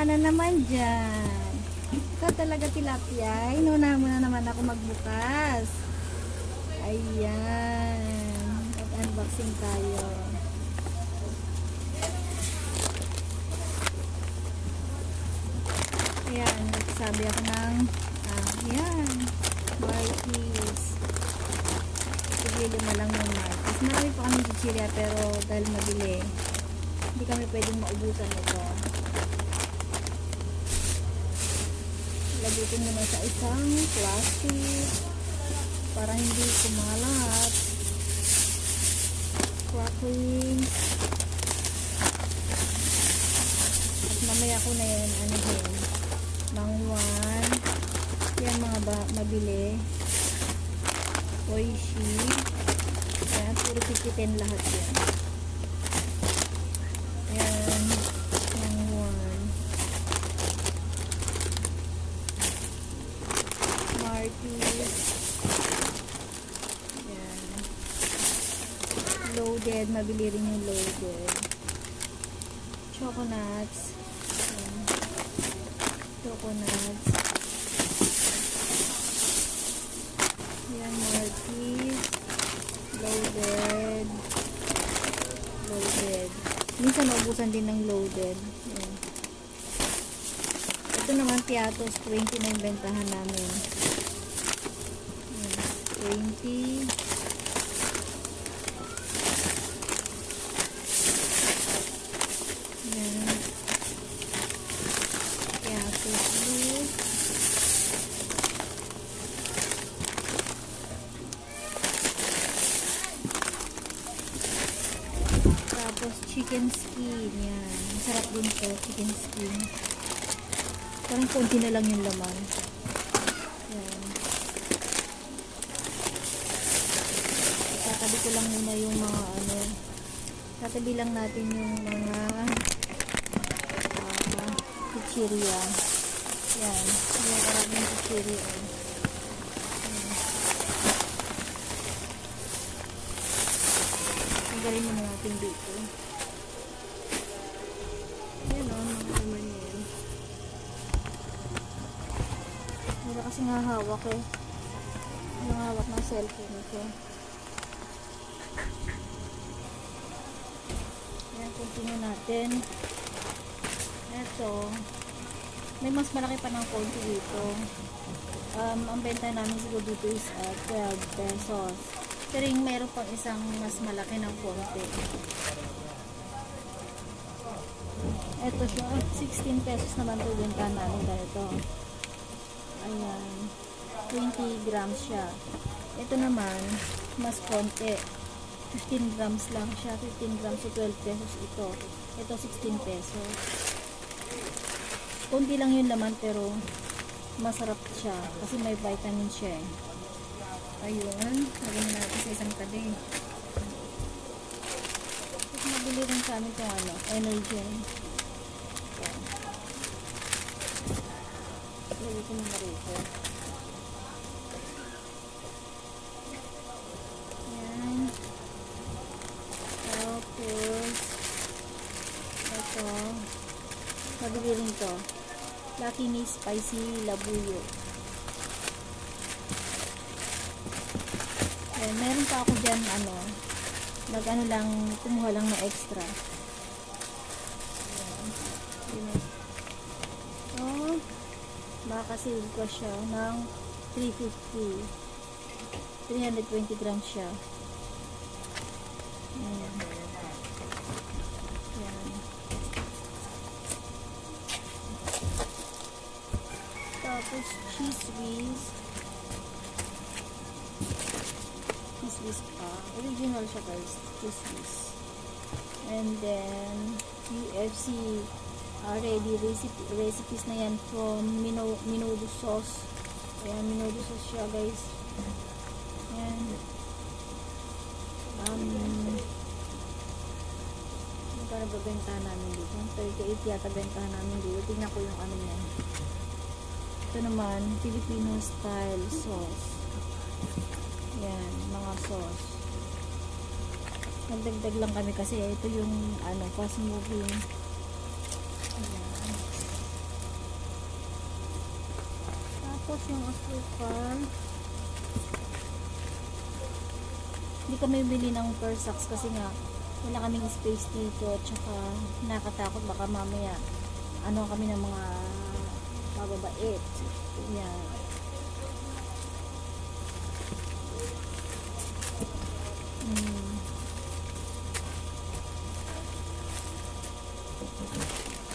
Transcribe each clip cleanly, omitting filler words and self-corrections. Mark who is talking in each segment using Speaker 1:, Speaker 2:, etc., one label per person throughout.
Speaker 1: na naman dyan. Ikaw talaga tilapia. Inunahan mo na naman ako magbukas. Ayan. Mag-unboxing tayo. Ayan. Nagsabi ako ng ayan. Marquis. Sige, lima lang ng Marquis. Marami pa kami chichirya pero dahil mabili, hindi kami pwedeng maubusan ito. Lagyan mo na sa isang plastic para hindi kumalat. Cracklings. At mamaya ko na yan anuhin. Mangwan. Yan mga mabili. Oishi. Yan. Puro 50-10 lahat yan. Yan. Mangwan. Marquis. Yan. Loaded. Mabili rin yung loaded. Coconuts. Yan. Coconuts. Yan. Marquis. Loaded. Loaded. Minsan naubusan din ng loaded. Yan. Ito naman Piatos 20 na yung bentahan namin. 20. Yan. Piatos blue. Tapos chicken skin. Yan. Masarap din to, chicken skin. Parang konti na lang yung laman. Yan. Tatabi ko lang muna yung mga ano. Tatabi lang natin yung mga chichirya. Yan. Yung maraming chichirya. Tanggalin muna natin dito. Yan o, mga naman yan. Wala kasing hahawak eh. Walang hawak ng cellphone ko. Ayan, continue natin. Ito. May mas malaki pa ng konti dito. Ang benta namin siguro dito is 12 pesos. Pero yung mayroon pang isang mas malaki ng konti. Ito siya. 16 pesos naman ito benta namin ganito. Ayan. 20 grams siya. Ito naman, mas konti. 15 grams lang siya. 15 grams so 12 pesos ito. Ito 16 pesos. Konti lang yung laman pero masarap siya. Kasi may vitamin siya eh. Ayun. Lagyan natin sa isang tabi. At mabili rin sa amin itong ano, energy. Lagyan ko mga rito. Mabili rin to. Lucky Me Spicy Labuyo. Ayan, meron pa ako dyan, ano, nag-ano lang, kumuha lang na extra. Ayan. Oh, makasave ko siya ng 350. 320 grams siya. Ayan. Ayan. Tapos cheese whiz. Cheese whiz pa. Original siya guys. Cheese whiz. And then UFC ready recipes na yan from Minodo sauce. Ayan, Minodo sauce siya guys. Ayan. Magkano ba bentahan namin dito? 38 yata bentahan namin dito. Tingnan ko yung ano niya. Ito naman, Filipino style sauce. Yan, mga sauce. Nagdagdag lang kami kasi ito yung ano, fast moving. Ayan. Tapos yung asukal. Hindi kami bili ng Persax kasi nga wala kaming space dito at saka nakatakot baka mamaya ano kami ng mga mababait. Yan.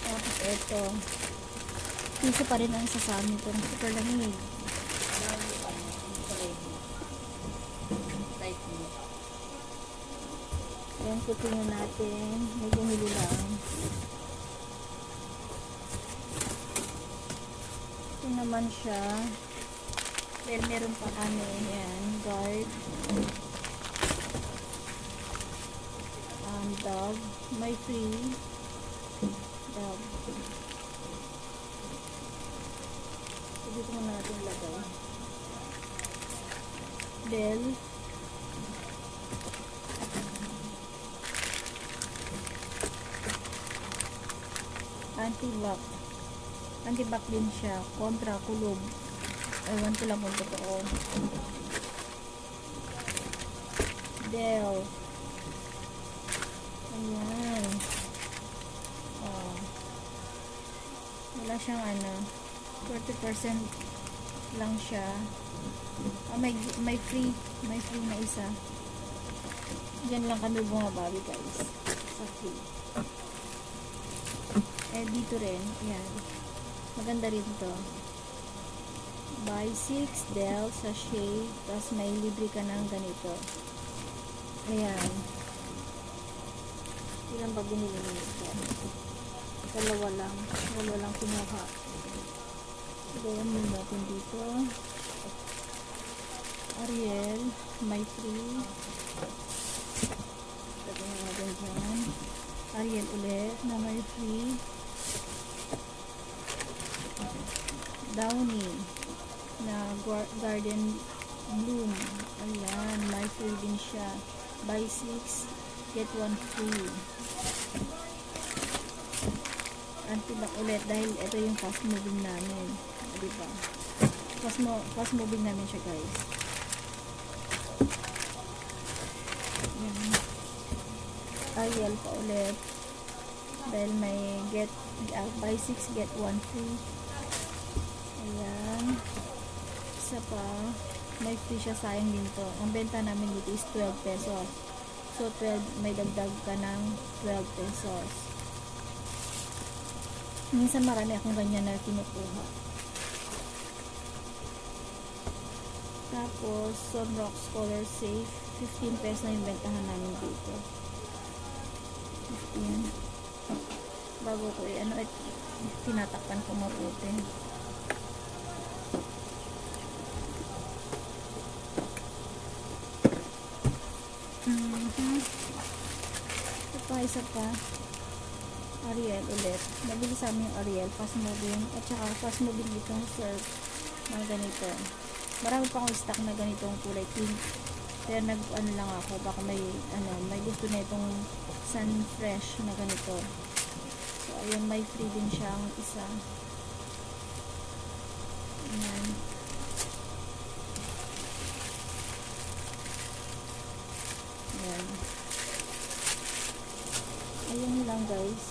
Speaker 1: Tapos ito piso pa rin ang isa sa amin ito. Super lamig. Ayan, kutingin natin. May bumili lang. Ito naman siya. Well, meron pa kami. Ayan, guard. Dog. May free. Dog. So, dito muna natin lagay. Bell. Anti-back. Anti-back din siya. Kontra kulog. Ewan ko lang kung totoo. Dell. Ayan. Oh. Wala siyang ano. 40% lang siya. May free. May free na isa. Diyan lang kami bumabawi guys. Sa free. Dito rin, ayan. Maganda rin to. Buy 6 Dell sachet, tapos may libre ka ng ganito. Ayan. Ilan ba binili nito? Dalawa lang kinuha. Gawin mo natin dito. Ariel, may free. Lagyan natin dyan. Ariel ulit na may free. Downy na Garden Bloom. Ayan, may free din siya. Buy 6 get 1 free. Anti-back ulit dahil ito yung fast moving namin. Diba? Fast moving namin siya guys. Ayan. Ariel pa ulit dahil may buy 6 get 1 free. Ayan. Isa pa, may free siya, sayang din to. Ang benta namin dito is 12 pesos. So 12, may dagdag ka ng 12 pesos. Minsan marami akong ganyan na kinukuha. Tapos Sunrock Color Safe, 15 pesos na yung bentahan namin dito. 15. Bago ko tinatakpan ko mabuti. Ito pa, isa pa. Ariel ulit. Nabili sa amin yung Ariel, fast moving, at saka fast moving itong surf na ganito. Marami pa akong stock na ganitong kulay pink. Kaya nag-ano lang ako, baka may gusto na itong sun fresh na ganito. So, ayun, may free din siyang isa. Ayan. Ayan. Ayun lang guys.